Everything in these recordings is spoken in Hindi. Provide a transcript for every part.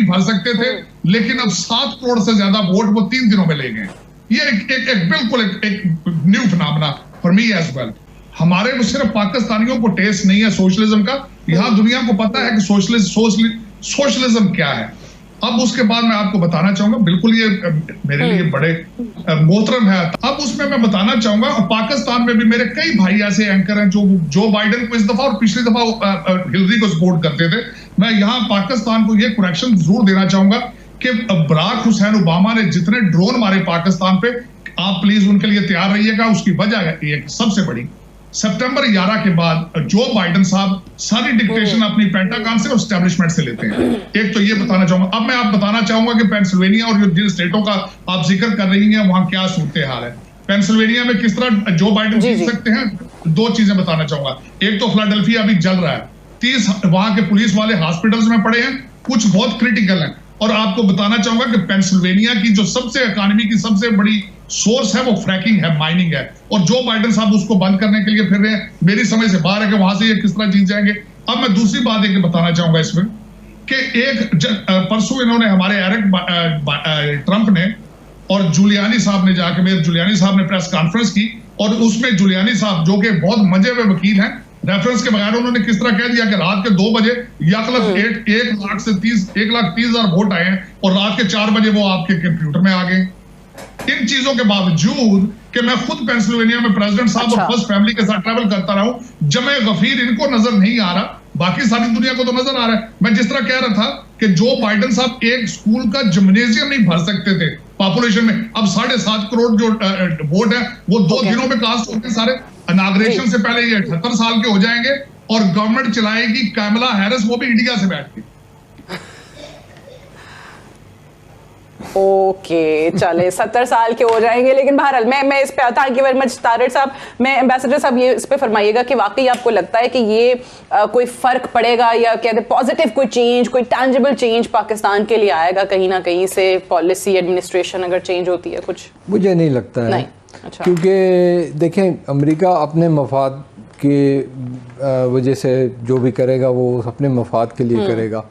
भर सकते थे, लेकिन अब 7 करोड़ से ज्यादा वोट वो 3 दिनों में ले गए। ये एक बिल्कुल एक new phenomena for me as well. हमारे वो सिर्फ पाकिस्तानियों को टेस्ट नहीं है सोशलिज्म का, यहाँ दुनिया को पता है कि सोशलिज्म क्या है। अब उसके बाद मैं आपको बताना चाहूंगा, बिल्कुल ये मेरे लिए बड़े मोहतरम है। अब उसमें मैं बताना चाहूंगा, पाकिस्तान में भी मेरे कई भाई ऐसे एंकर हैं जो बाइडेन को इस दफा और पिछली दफा हिलरी को सपोर्ट करते थे। मैं यहाँ पाकिस्तान को ये करेक्शन जरूर देना चाहूंगा कि बराक हुसैन ओबामा ने जितने ड्रोन मारे पाकिस्तान पे, आप प्लीज उनके लिए तैयार रहिएगा। उसकी वजह है सबसे बड़ी, सितंबर 11 के बाद जो बाइडेन साहब सारी डिक्टेशन अपनी पेंटागन से और एस्टेब्लिशमेंट से लेते हैं। एक तो ये बताना चाहूंगा। अब मैं आप बताना चाहूंगा कि पेंसिल्वेनिया और जिन स्टेटों का आप जिक्र कर रही हैं वहां क्या सूरत हाल है। पेंसिल्वेनिया में किस तरह जो बाइडेन जीत सकते हैं, 2 चीजें बताना चाहूंगा। एक तो फिलाडेल्फिया अभी जल रहा है, 30 वहां के पुलिस वाले हॉस्पिटल्स में पड़े हैं, कुछ बहुत क्रिटिकल हैं। और आपको बताना चाहूंगा कि पेंसिल्वेनिया की जो सबसे इकोनॉमी की सबसे बड़ी सोर्स है वो फ्रैकिंग है, माइनिंग है, और जो बाइडेन साहब उसको बंद करने के लिए फिर रहे हैं। मेरी समझ से बाहर है कि वहां से ये किस तरह जीत जाएंगे। अब मैं दूसरी बात एक बताना चाहूंगा इसमें कि परसों इन्होंने हमारे एरिक ट्रंप ने और जुलियानी साहब ने जाके जुलियानी साहब ने प्रेस कॉन्फ्रेंस की, और उसमें जुलियानी साहब जो कि बहुत मजे हुए वकील हैं, रेफरेंस के बगैर उन्होंने किस तरह कह दिया कि रात के 2 बजे 1,30,000 वोट आए हैं और रात के 4 बजे वो आपके कंप्यूटर में आ गए। इन चीजों के बावजूद कि मैं खुद पेंसिल्वेनिया में प्रेसिडेंट साहब और फर्स्ट फैमिली के साथ ट्रैवल करता रहा हूं, जमे गफीर इनको नजर नहीं आ रहा, बाकी सारी दुनिया को तो नजर आ रहा है। मैं जिस तरह कह रहा था कि जो बाइडेन साहब एक स्कूल का जिम्नेजियम नहीं भर सकते थे पॉपुलेशन में, अब 7.5 करोड़ जो वोट है वो 2 दिनों में कास्ट होते सारे। इनॉग्रेशन से पहले ये 78 साल के हो जाएंगे और गवर्नमेंट चलाएगी कैमला हैरिस, वो भी इंडिया से बैठ के। ओके चले 70 साल के हो जाएंगे, लेकिन बहरहाल मैं इस पे, थैंक यू वेरी मच तारिर साहब। मैं एम्बेसडर साहब ये इस पे फरमाइएगा कि वाकई आपको लगता है कि ये कोई फर्क पड़ेगा या कहते पॉजिटिव कोई चेंज, कोई टैंजिबल चेंज पाकिस्तान के लिए आएगा कहीं ना कहीं से, पॉलिसी एडमिनिस्ट्रेशन अगर चेंज होती है कुछ? मुझे नहीं लगता है। नहीं। अच्छा। क्योंकि देखें, अमेरिका अपने मफाद की वजह से जो भी करेगा वो अपने मफाद के लिए करेगा,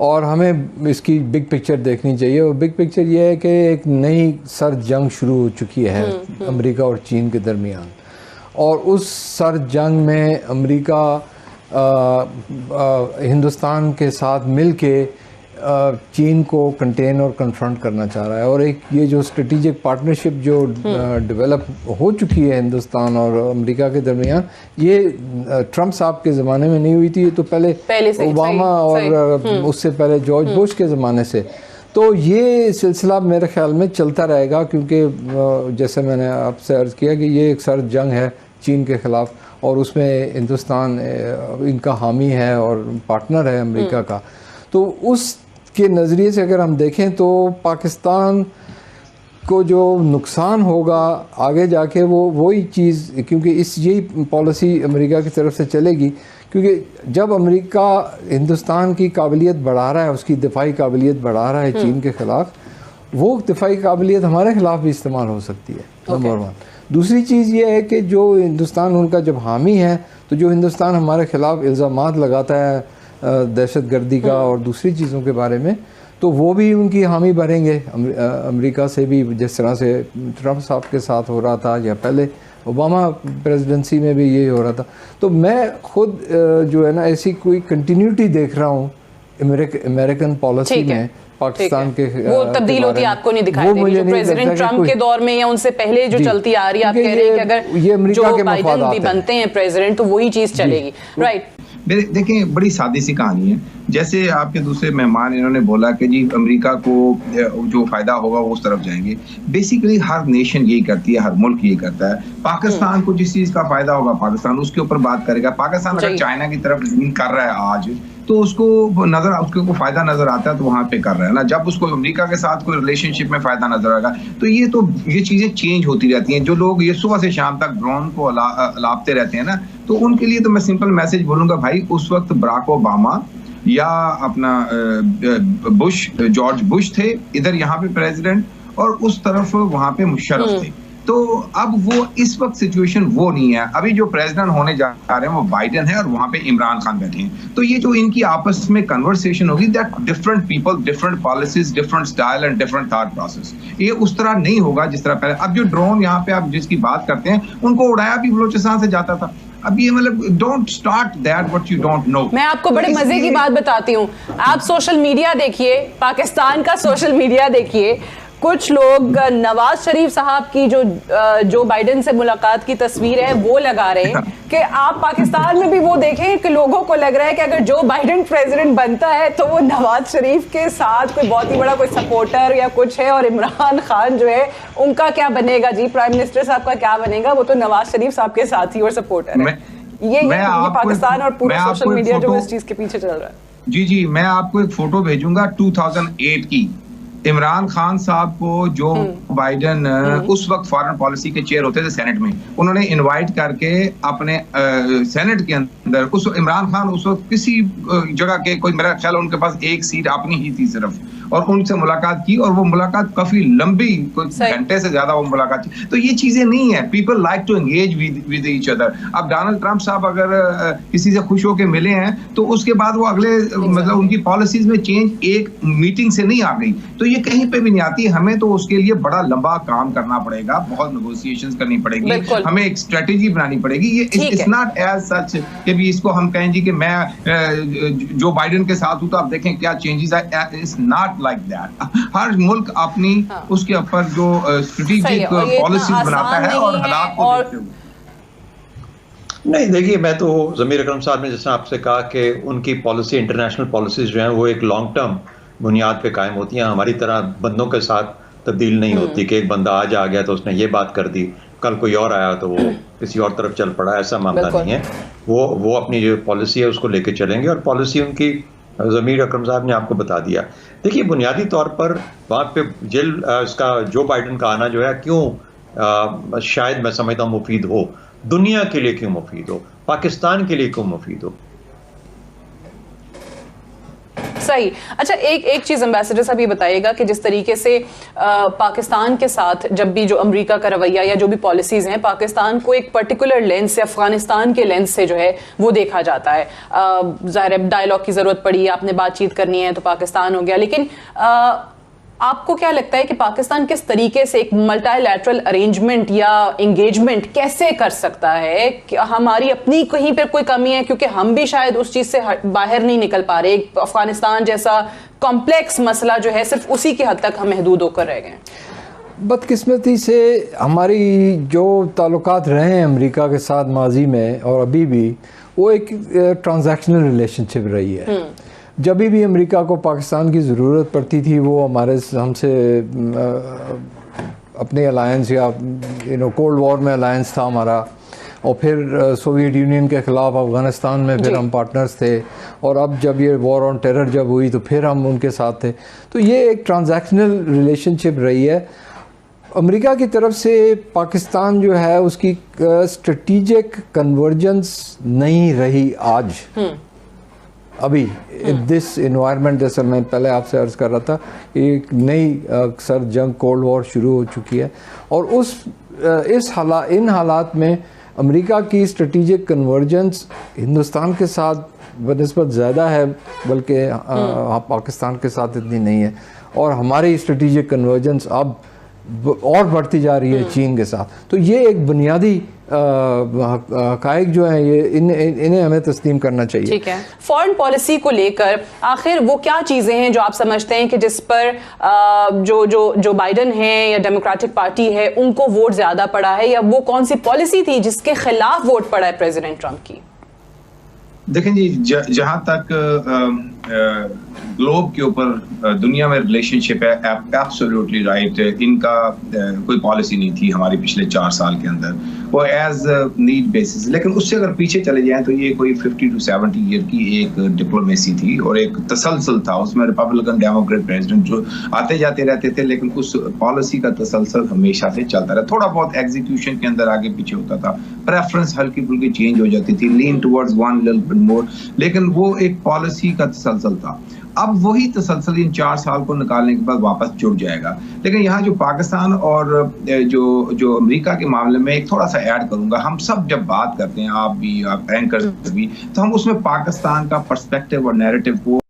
और हमें इसकी बिग पिक्चर देखनी चाहिए। और बिग पिक्चर ये है कि एक नई सर्द जंग शुरू हो चुकी है अमेरिका और चीन के दरमियान, और उस सर्द जंग में अमेरिका हिंदुस्तान के साथ मिलके चीन को कंटेन और कन्फ्रंट करना चाह रहा है। और एक ये जो स्ट्रेटेजिक पार्टनरशिप जो डेवलप हो चुकी है हिंदुस्तान और अमेरिका के दरमियान, ये ट्रंप साहब के ज़माने में नहीं हुई थी, ये तो पहले ओबामा और उससे पहले जॉर्ज बुश के ज़माने से। तो ये सिलसिला मेरे ख्याल में चलता रहेगा, क्योंकि जैसे मैंने आपसे अर्ज़ किया कि ये एक सर्द जंग है चीन के ख़िलाफ़, और उसमें हिंदुस्तान इनका हामी है और पार्टनर है अमेरिका का। तो उस के नज़रिए से अगर हम देखें तो पाकिस्तान को जो नुकसान होगा आगे जाके वो वही चीज़, क्योंकि यही पॉलिसी अमेरिका की तरफ से चलेगी, क्योंकि जब अमेरिका हिंदुस्तान की काबिलियत बढ़ा रहा है, उसकी दिफाई काबिलियत बढ़ा रहा है चीन के ख़िलाफ़, वो दिफाई काबिलियत हमारे ख़िलाफ़ भी इस्तेमाल हो सकती है, नंबर 1। दूसरी चीज़ ये है कि जो हिंदुस्तान उनका जब हामी है, तो जो हिंदुस्तान हमारे ख़िलाफ़ इल्ज़ामात लगाता है दहशत गर्दी का और दूसरी चीज़ों के बारे में, तो वो भी उनकी हामी भरेंगे अमेरिका से भी, जिस तरह से ट्रंप साहब के साथ हो रहा था या पहले ओबामा प्रेसिडेंसी में भी ये हो रहा था। तो मैं खुद जो है ना ऐसी कोई कंटिन्यूटी देख रहा हूँ अमेरिकन पॉलिसी में पाकिस्तान के। वो तब्दील होती आपको नहीं दिखाई देगी जो प्रेसिडेंट ट्रंप के दौर में या उनसे पहले जो चलती आ रही है? आप कह रहे हैं कि अगर जो बाइडेन भी बनते हैं प्रेसिडेंट तो वही चीज़ चलेगी, राइट? देखें, बड़ी सादी सी कहानी है। जैसे आपके दूसरे मेहमान इन्होंने बोला कि जी अमेरिका को जो फायदा होगा वो उस तरफ जाएंगे। बेसिकली हर नेशन यही करती है, हर मुल्क यही करता है। पाकिस्तान को जिस चीज का फायदा होगा पाकिस्तान उसके ऊपर बात करेगा। पाकिस्तान अगर चाइना की तरफ कर रहा है आज, तो उसको फायदा नजर आता है तो वहां पे कर रहा है ना। जब उसको अमेरिका के साथ कोई रिलेशनशिप में फायदा नजर आएगा, तो ये चीजें चेंज होती रहती हैं। जो लोग ये सुबह से शाम तक ड्रोन को अलापते रहते हैं ना, तो उनके लिए तो मैं सिंपल मैसेज बोलूंगा, भाई उस वक्त बराक ओबामा या अपना जॉर्ज बुश थे इधर यहाँ पे प्रेसिडेंट, और उस तरफ वहां पे मुशर्रफ थे। तो अब वो इस वक्त सिचुएशन वो नहीं है। अभी जो प्रेसिडेंट होने जा रहे हैं वो बाइडेन है और वहां पे इमरान खान बैठे हैं। तो ये जो इनकी आपस में कन्वर्सेशन होगी, that different people, different policies, different style and different thought process, ये उस तरह नहीं होगा जिस तरह पहले। अब जो ड्रोन यहाँ पे आप जिसकी बात करते हैं, उनको उड़ाया भी बलूचिस्तान से जाता था। अब ये मतलब don't start that what you don't know. मैं आपको बड़े मजे की बात बताती हूँ। आप सोशल मीडिया देखिए, पाकिस्तान का सोशल मीडिया देखिए, कुछ लोग नवाज शरीफ साहब की जो बाइडेन से मुलाकात की तस्वीर है वो लगा रहे हैं कि आप पाकिस्तान में भी वो देखें कि लोगों को लग रहा है कि अगर जो बाइडेन प्रेसिडेंट बनता है तो वो नवाज शरीफ के साथ कोई बहुत ही बड़ा कोई सपोर्टर या कुछ है, और इमरान खान जो है उनका क्या बनेगा जी, प्राइम मिनिस्टर साहब का क्या बनेगा, वो तो नवाज शरीफ साहब के साथी और सपोर्टर है। ये पाकिस्तान और पूरा सोशल मीडिया जो इस चीज के पीछे चल रहा है। जी मैं आपको एक फोटो भेजूंगा 2008 की। इमरान खान साहब को जो बाइडेन उस वक्त फॉरेन पॉलिसी के चेयर होते थे सेनेट में, उन्होंने इनवाइट करके अपने सेनेट के अंदर, उस इमरान खान उस वक्त किसी जगह के कोई, मेरा ख्याल उनके पास एक सीट अपनी ही थी सिर्फ, और उनसे मुलाकात की, और वो मुलाकात काफी लंबी, कुछ घंटे से ज्यादा वो मुलाकात की। तो ये चीजें नहीं है, people like to engage with each other. अब डोनाल्ड ट्रंप साहब अगर किसी से खुश होकर मिले हैं तो उसके बाद वो अगले मतलब उनकी पॉलिसीज में चेंज एक मीटिंग से नहीं आ गई, तो ये कहीं पे भी नहीं आती। हमें तो उसके लिए बड़ा लंबा काम करना पड़ेगा, बहुत नेगोशिएशंस करनी पड़ेगी, हमें एक स्ट्रेटेजी बनानी पड़ेगी। ये इट्स नॉट एज सच कि भी इसको हम कहें जी कि मैं जो बाइडेन के साथ हूं तो आप देखें क्या चेंजेस आए। It's not like that. हर मुल्क अपनी उसके ऊपर जो स्ट्रेटेजिक पॉलिसीज बनाता है और हालात को देखते हुए। नहीं देखिए, मैं तो ज़मीर अकरम साहब ने जैसे आपसे कहा कि उनकी पॉलिसी, इंटरनेशनल पॉलिसीज जो हैं वो एक लॉन्ग टर्म बुनियाद पे कायम होती हैं। हमारी तरह बंदों के साथ तब्दील नहीं होती कि एक बंदा आज आ गया तो उसने ये बात कर दी, कल कोई और आया तो वो किसी और तरफ चल पड़ा, ऐसा मामला नहीं है। वो अपनी जो पॉलिसी है उसको लेके चलेंगे, और पॉलिसी उनकी ज़मीर अकरम साहब ने आपको बता दिया। देखिए, बुनियादी तौर पर वहाँ पे इसका जो बाइडेन का आना जो है क्यों शायद मैं समझता हूँ मुफीद हो, दुनिया के लिए क्यों मुफीद हो, पाकिस्तान के लिए क्यों मुफीद हो। सही। अच्छा, एक चीज एम्बेसडर साहब ये बताइएगा कि जिस तरीके से पाकिस्तान के साथ जब भी जो अमेरिका का रवैया या जो भी पॉलिसीज हैं, पाकिस्तान को एक पर्टिकुलर लेंस से, अफगानिस्तान के लेंस से जो है वो देखा जाता है। ज़ाहिर है डायलॉग की जरूरत पड़ी, आपने बातचीत करनी है तो पाकिस्तान हो गया, लेकिन आपको क्या लगता है कि पाकिस्तान किस तरीके से एक मल्टीलैटरल अरेंजमेंट या एंगेजमेंट कैसे कर सकता है? कि हमारी अपनी कहीं पर कोई कमी है, क्योंकि हम भी शायद उस चीज से बाहर नहीं निकल पा रहे। अफगानिस्तान जैसा कॉम्प्लेक्स मसला जो है सिर्फ उसी की हद तक हम महदूद होकर रह गए। बदकिस्मती से हमारी जो ताल्लुकात रहे हैं अमेरिका के साथ माजी में और अभी भी, वो एक ट्रांजैक्शनल रिलेशनशिप रही है। जब भी अमेरिका को पाकिस्तान की ज़रूरत पड़ती थी वो हमसे अपने अलायंस या कोल्ड वॉर में अलायंस था हमारा, और फिर सोवियत यूनियन के ख़िलाफ़ अफ़गानिस्तान में फिर हम पार्टनर्स थे, और अब जब ये वॉर ऑन टेरर जब हुई तो फिर हम उनके साथ थे। तो ये एक ट्रांजैक्शनल रिलेशनशिप रही है। अमेरिका की तरफ से पाकिस्तान जो है उसकी स्ट्रेटिजिक कन्वर्जेंस नहीं रही आज अभी दिस इन्वायरमेंट। जैसा मैं पहले आपसे अर्ज़ कर रहा था, एक नई सर जंग कोल्ड वॉर शुरू हो चुकी है, और इन हालात में अमेरिका की स्ट्रेटिजिक कन्वर्जेंस हिंदुस्तान के साथ बनिस्बत ज़्यादा है, बल्कि पाकिस्तान के साथ इतनी नहीं है। और हमारी स्ट्रेटिजिक कन्वर्जेंस अब और बढ़ती जा रही है चीन के साथ। तो ये एक बुनियादी हक़ाइक़ जो है ये इन्हें हमें तस्लीम करना चाहिए। ठीक है, फॉरेन पॉलिसी को लेकर आखिर वो क्या चीज़ें हैं जो आप समझते हैं कि जिस पर जो बाइडेन है या डेमोक्रेटिक पार्टी है उनको वोट ज़्यादा पड़ा है, या वो कौन सी पॉलिसी थी जिसके खिलाफ वोट पड़ा है प्रेसिडेंट ट्रंप की? देखें जी, जहां तक ग्लोब के ऊपर दुनिया में रिलेशनशिप है, एब्सोल्युटली राइट, इनका कोई पॉलिसी नहीं थी हमारी पिछले 4 साल के अंदर। वो एज नीड बेसिस। लेकिन उससे अगर पीछे चले जाएं तो ये कोई 50 to 70 ईयर की एक डिप्लोमेसी थी और एक तसलसल था उसमें। रिपब्लिकन डेमोक्रेट प्रेसिडेंट जो आते जाते रहते थे, लेकिन उस पॉलिसी का तसलसल हमेशा से चलता रहा। थोड़ा बहुत एग्जीक्यूशन के अंदर आगे पीछे होता था, प्रेफरेंस हल्की फुल्की चेंज हो जाती थी, lean towards one little bit more, लेकिन वो एक पॉलिसी का तसलसल था। अब वही तसलसल इन 4 साल को निकालने के बाद वापस जुड़ जाएगा। लेकिन यहाँ जो पाकिस्तान और जो अमेरिका के मामले में एक थोड़ा सा ऐड करूंगा, हम सब जब बात करते हैं, आप भी, आप एंकर्स भी, तो हम उसमें पाकिस्तान का पर्सपेक्टिव और नैरेटिव को